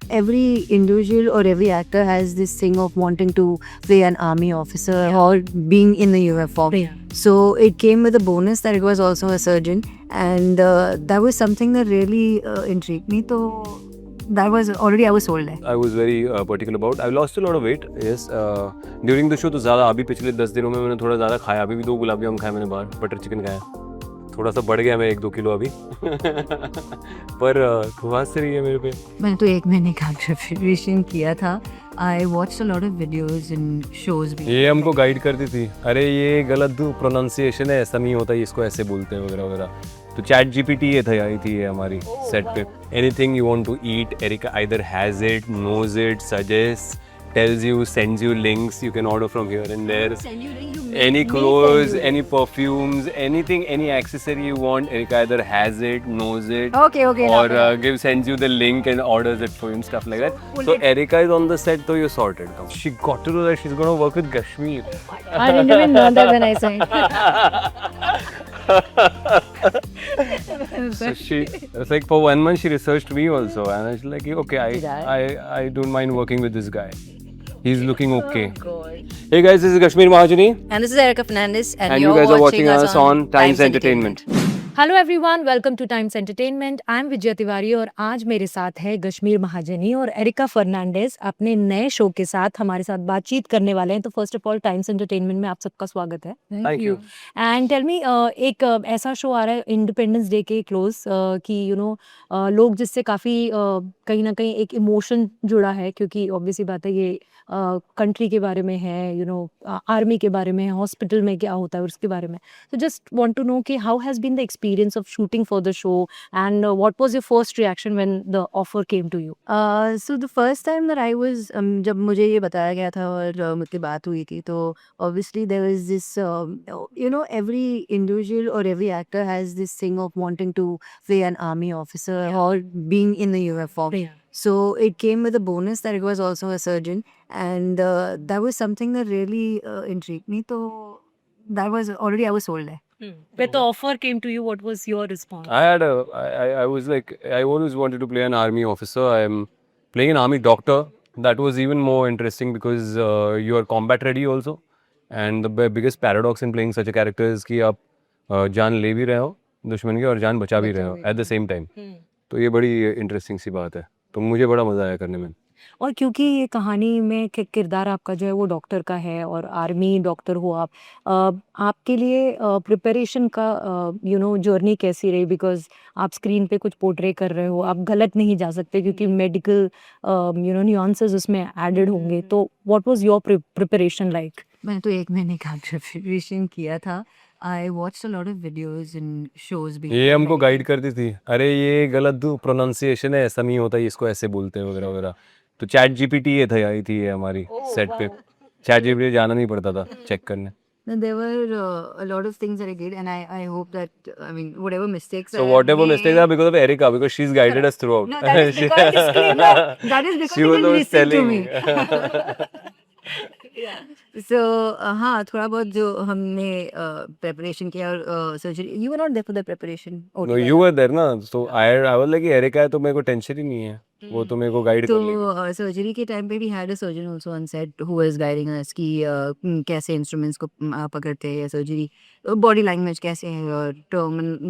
every individual or every actor has this thing of wanting to play an army officer or being in the uniform. Yeah. So it came with a bonus that it was also a surgeon, and that was something that really intrigued me. So that was already I was sold there. I was very particular about. I lost a lot of weight. Yes. During the show तो ज़्यादा अभी पिछले 10 दिनों में मैंने थोड़ा ज़्यादा खाया. अभी भी 2 गुलाब जामुन खाए मैंने बाहर. बटर चिकन खाया. थोड़ा सा बढ़ गया मैं 1-2 किलो अभी. पर खुबास से रही है मेरे पे. मैंने तो 1 महीने का प्रिपरेशन किया था. I watched a lot of videos and shows भी. ये हमको गाइड करती थी. अरे ये गलत प्रोनाउंसिएशन है, ऐसा नहीं होता, इसको ऐसे बोलते हैं वगैरह वगैरह. तो चैट जीपीटी ये था आई थी ये हमारी सेट पे. Anything you want to eat, Erica either has it, knows it, suggest, tells you, sends you links. You can order from here and there. Any clothes, any perfumes, anything, any accessory you want, Erika either has it, knows it, Okay. or sends you the link and orders it for you and stuff like that. So Erika is on the set, so you're sorted. She got to know that she's going to work with Kashmir. I didn't even know that when I signed. So it's like for 1 month she researched me also, and I was like, okay, I don't mind working with this guy. He's looking okay. Hey guys, this is Kashmir Mahajani, And this is Erica Fernandez, and you guys are watching us on Times Entertainment. Hello everyone, welcome to Times Entertainment. I am Vijay Tiwari और आज मेरे साथ है कश्मीर महाजनी और areca Fernandes अपने नए show के साथ हमारे साथ बातचीत करने वाले हैं. तो first of all Times Entertainment में आप सबका स्वागत है. Thank you. And tell me, एक ऐसा शो आ रहा है इंडिपेंडेंस डे के क्लोज कि लोग जिससे काफ़ी कहीं ना कहीं एक इमोशन जुड़ा है, क्योंकि ऑब्वियसली बात है ये कंट्री के बारे में है, आर्मी के बारे में है, हॉस्पिटल में क्या होता है उसके बारे में. So just want to know कि how has been the experience of shooting for the show, and what was your first reaction when the offer came to you? So the first time that I was जब मुझे ये बताया गया था और मुझसे बात हुई थी, तो obviously there was this every individual or every actor has this thing of wanting to play an army officer or being in the uniform. Yeah. So it came with a bonus that it was also a surgeon, and that was something that really intrigued me. So that was already I was sold there. When the offer came to you, what was your response? I was like, I always wanted to play an army officer. I am playing an army doctor. That was even more interesting because you are combat ready also. And the biggest paradox in playing such a character is कि आप जान ले भी रहे हो दुश्मन की और जान बचा भी रहे हो at the same time. तो ये बड़ी इंटरेस्टिंग सी बात है. तो मुझे बड़ा मजा आया करने में. और क्योंकि ये कहानी में किरदार आपका जो है वो डॉक्टर का है और आर्मी डॉक्टर हो आप, आपके लिए प्रिपरेशन का जर्नी कैसी रही? बिकॉज आप स्क्रीन पे कुछ पोर्ट्रे कर रहे हो, आप गलत नहीं जा सकते क्योंकि मेडिकल न्यूआंसेस उसमें एडेड होंगे. तो what was your preparation like? मैंने तो 1 महीने का प्रिपरेशन किया था. I watched a lot of videos and shows भी. ये हमको गाइड करती थी. अरे ये गलत प्रोनाउंसिएशन है, ऐसा नहीं होता, इसको ऐसे बोलते हैं वगैरह वगैरह. तो चैट जीपीटी ये था आई थी ये हमारी सेट पे. चैट जीपीटी जाना नहीं पड़ता था चेक करने. No, there were a lot of things that I did, and I hope that whatever mistakes. So whatever mistakes are because of Erika, because she's guided us throughout. No, that is because disclaimer. That is because She you was didn't always listen to telling. me. So हाँ, थोड़ा बहुत जो हमने preparation किया और surgery. You were not there for the preparation. No, you were there ना. So I was like Erika है तो मेरे को टेंशन ही नहीं है. वो तो मेरे को गाइड कर लेगी. तो सर्जरी के टाइम पे भी had a surgeon also on set who was guiding us कि कैसे इंस्ट्रूमेंट्स को पकड़ते हैं या सर्जरी, बॉडी लैंग्वेज कैसे है और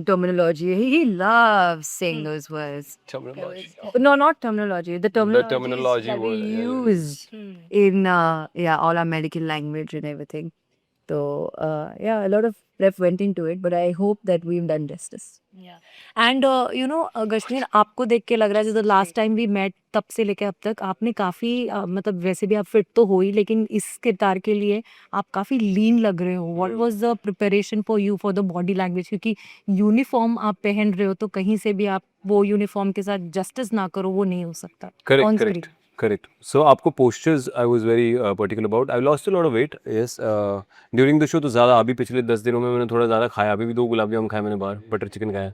terminology. He loves saying those words. Terminology. No, not terminology. The terminology that we word, yeah. use in all our medical language and everything. So a lot of prep went into it, but I hope that we've done justice. And Kashmir, आपको देख के लग रहा है जैसे last time भी met तब से लेके अब तक आपने काफ़ी मतलब वैसे भी आप फिट तो हो ही, लेकिन इस किरदार के लिए आप काफ़ी लीन लग रहे हो. What was the preparation for you for the body language? क्योंकि यूनिफॉर्म आप पहन रहे हो तो कहीं से भी आप वो यूनिफॉर्म के साथ जस्टिस ना करो, वो नहीं हो सकता. Correct. So आपको postures I was very particular about. I lost a lot of weight. Yes. During the show तो ज़्यादा अभी पिछले 10 दिनों में मैंने थोड़ा ज़्यादा खाया. अभी भी 2 गुलाब जामुन खाए मैंने बाहर. बटर चिकन खाया.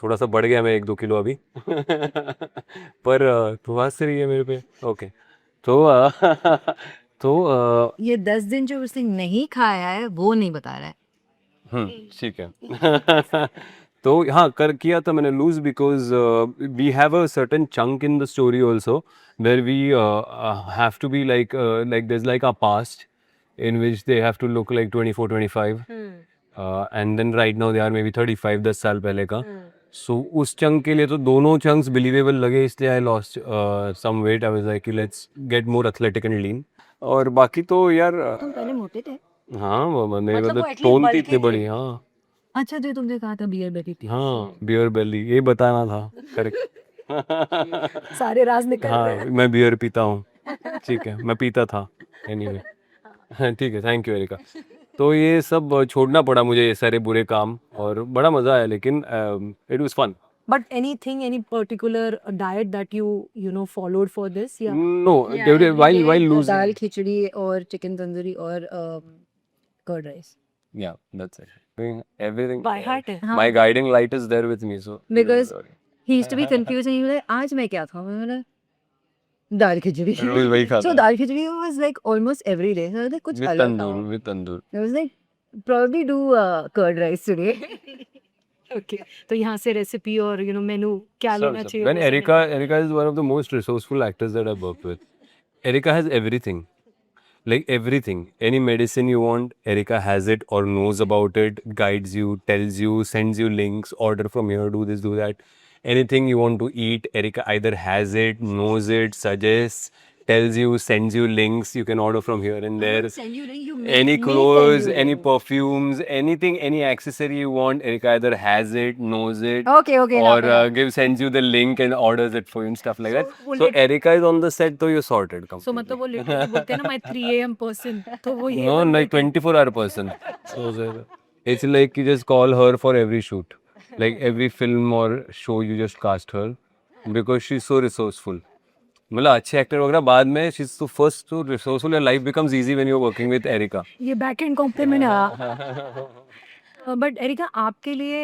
थोड़ा सा बढ़ गया मैं 1-2 किलो अभी. पर खुबास से रही है मेरे पे. ओके. तो ये 10 दिन जो उसने नहीं खाया है वो नहीं बता रहा है. ठीक है. तो हाँ कर किया था मैंने lose because we have a certain chunk in the story also where we have to be like there is like a past in which they have to look like 24 25 and then right now they are maybe 35 10 साल पहले का सो उस chunk के लिए तो दोनों chunks believable लगे इसलिए I lost some weight I was like let's get more athletic and lean और बाकी तो यार तुम पहले मोटे थे? हाँ मेरे मतलब वो मतलब at least टोन थी bulky इतनी थे। बड़ी हाँ अच्छा, जो तुमने कहा था बियर बेली थी। हाँ बियर बेली ये बताना था करेक्ट सारे राज निकल रहे हाँ मैं बियर पीता हूँ ठीक है मैं पीता था एनीवे हाँ ठीक है थैंक यू एरिका तो ये सब छोड़ना पड़ा मुझे ये सारे बुरे काम और बड़ा मज़ा आया लेकिन it was fun But anything, any particular diet that you know followed for this? Yeah. No Yeah, while every while day losing dal khichdi और चिकन तंदूरी और curd rice. yeah that's it doing everything By heart है। my guiding light is there with me so Because he used to be confused and he was like, आज मैं क्या खाऊं? मैंने बोला, दाल खिचड़ी। रोज वही खाता So dal khichdi was like almost every day. So I was like, कुछ with अलग tandoor खाओ। with tandoor I was like, probably do curd rice today. Okay. तो यहाँ से रेसिपी और you know मेनू क्या लेना चाहिए? when वो सब Erika is one of the most resourceful actors that I've worked with. Erika has everything. Like everything. Any medicine you want, Erika has it or knows about it, guides you, tells you, sends you links, order from here, do this, do that. Anything you want to eat, Erika either has it, knows it, suggests, tells you, sends you links. You can order from here and there. Send you, you Any clothes, any perfumes, anything, any accessory you want, Erika either has it, knows it, Okay, okay, or enough. sends you the link and orders it for you and stuff like that. वो So Erika is on the set, so you're sorted. So completely. मतलब वो literally बोलते हैं ना मैं 3 AM person तो वो ये No, like 24-hour person. So it's like you just call her for every shoot, like every film or show you just cast her because she's so resourceful. मतलब अच्छे एक्टर वगैरह बाद में she's so first so resourceful and life becomes easy when you're working with Erika. ये back and complement है। But areca आपके लिए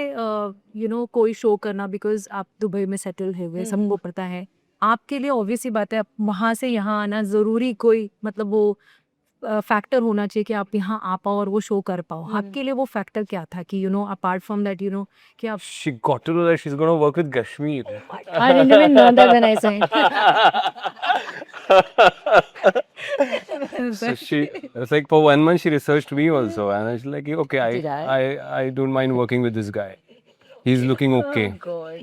you know कोई शो करना बिकॉज आप दुबई में सेटल हुए सबको पता है आपके लिए ऑब्वियस ही बात है वहाँ से यहाँ आना ज़रूरी कोई मतलब वो फैक्टर होना चाहिए कि आप यहाँ आ पाओ और वो शो कर पाओ आपके लिए वो फैक्टर क्या था कि you know apart from that you know कि आप She got to know that she's going to work with Kashmir. I didn't even know that when I signed. So it's like for 1 month she researched me also, and I was like, okay, Did I don't mind working with this guy. He's looking okay. God.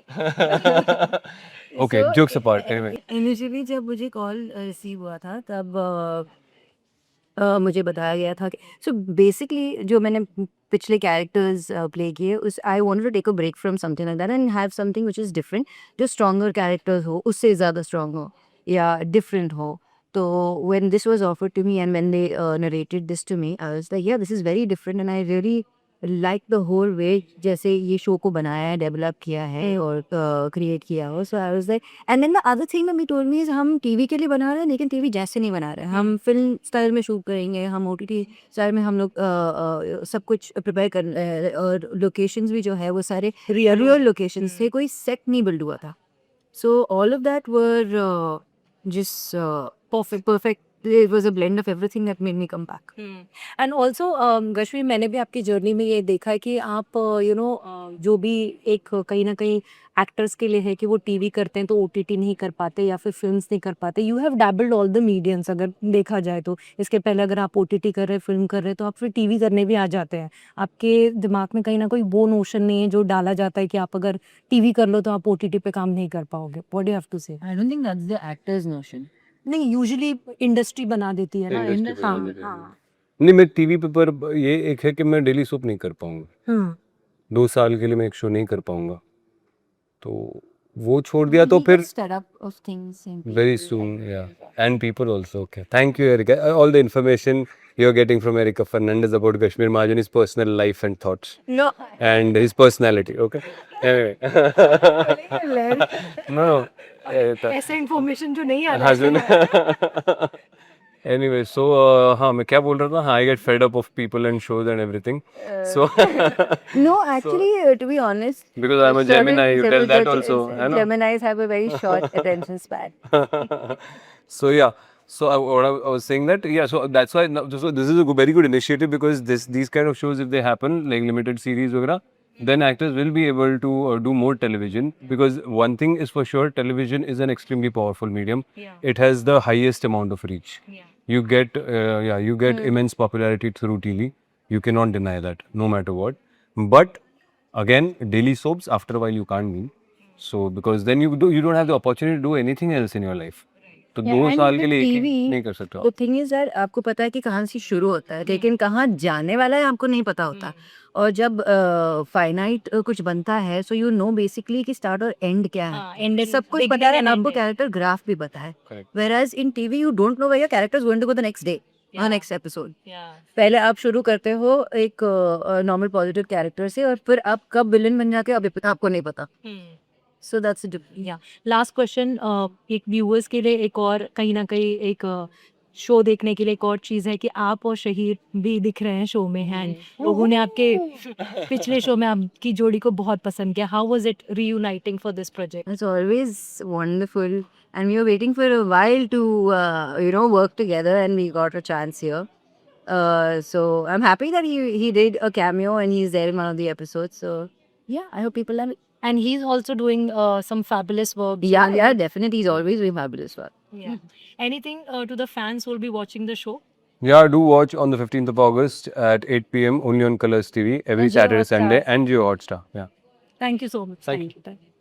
Okay, So, jokes apart. Anyway, initially जब मुझे call receive हुआ था तब मुझे बताया गया था कि सो बेसिकली जो मैंने पिछले कैरेक्टर्स प्ले किए उस I wanted to take a break from something like that and have something which is different जो स्ट्रॉन्गर कैरेक्टर्स हो उससे ज़्यादा स्ट्रॉन्ग हो या डिफरेंट हो तो when this was offered to me and when they narrated this to me I was like yeah this is very different and I really like the whole way जैसे ये show को बनाया है develop किया है और क्रिएट किया हो so I was like and then the other thing that we told me is हम टीवी के लिए बना रहे हैं लेकिन टीवी जैसे नहीं बना रहे हैं हम फिल्म स्टाइल में शूट करेंगे हम ओटीटी स्टाइल में हम लोग सब कुछ प्रिपेयर कर रहे हैं और लोकेशंस भी जो है वो सारे रियल लोकेशंस थे कोई सेट नहीं बिल्ड हुआ था so all of that were just perfect. It was a blend of everything that made me come back. And also गश्वी मैंने भी आपकी जर्नी में ये देखा है कि आप यू नो जो भी एक कहीं ना कहीं एक्टर्स के लिए है कि वो टीवी करते हैं तो ओटीटी नहीं कर पाते या फिर फिल्म्स नहीं कर पाते you have dabbled all the mediums अगर देखा जाए तो इसके पहले अगर आप ओटीटी कर रहे हैं फिल्म कर रहे हैं तो आप फिर टीवी करने भी आ जाते हैं आपके दिमाग में कहीं ना कोई वो नोशन नहीं है जो डाला जाता है कि आप अगर टीवी कर लो तो आप ओटीटी पे काम नहीं कर पाओगे what do you have to say I don't think that's the actor's notion. नहीं यूजुअली इंडस्ट्री बना देती है ना Industry बना हाँ देती है। हाँ नहीं मैं टीवी पे पर ये एक है कि मैं डेली सोप नहीं कर पाऊंगा हाँ 2 साल के लिए मैं एक शो नहीं कर पाऊंगा तो वो छोड़ दिया तो फिर Stir up of things and very soon yeah and people also okay thank you Erika all the information you're getting from Erika Fernandez about Kashmir Mahajani's personal life and thoughts no and his personality okay anyway no ऐसे information जो नहीं आ हाँ सुन anyway so हाँ मैं क्या बोल रहा था हाँ I get fed up of people and shows and everything so No, actually, to be honest, because I'm a Gemini you tell that also है ना Geminis have a very short attention span. so yeah so what I was saying that yeah so that's why so this is a very good initiative because these kind of shows if they happen like limited series वगैरह then actors will be able to do more television, because one thing is for sure, television is an extremely powerful medium. Yeah. It has the highest amount of reach. Yeah. You get immense popularity through TV. You cannot deny that, no matter what. But again, daily soaps, after a while you can't be. So because then you don't have the opportunity to do anything else in your life. तो Yeah, 2 and साल with के लिए एक ही TV, नहीं कर सकते the आप. thing is that आपको पता है कि कहाँ से शुरू होता है, लेकिन कहाँ जाने वाला है आपको नहीं पता होता. और जब फाइनाइट कुछ बनता है, सो यू नो बेसिकली कि स्टार्ट और एंड क्या है. हाँ, end सब कुछ पता है, and आपको कैरेक्टर ग्राफ भी पता है. Correct. Whereas in TV you don't know where your character is going to go the next day or next episode. Yeah. पहले आप शुरू करते हो एक नॉर्मल पॉजिटिव कैरेक्टर से, और फिर आप कब विलन बन जाते हो अभी आपको नहीं पता. सो दैट्स या लास्ट क्वेश्चन, एक व्यूअर्स के लिए एक और कहीं ना कहीं एक शो देखने के लिए एक और चीज़ है कि आप और शहीद भी दिख रहे हैं शो में हैं. लोगों ने आपके पिछले शो में आपकी जोड़ी को बहुत पसंद किया. How was it reuniting for this project? It's always wonderful, and we were waiting for a while to work together, and we got a chance here. So I'm happy that he did a cameo and he's there in one of the episodes. So yeah, I hope people love it. And he's also doing some fabulous work. Yeah, definitely. He's always doing fabulous work. Yeah. Anything to the fans who will be watching the show? Yeah, do watch on the 15th of August at 8 p.m. only on Colors TV every And Jio Saturday, Hotstar. Sunday, and Jio Hotstar. Yeah. Thank you so much. Thank you. Thank you.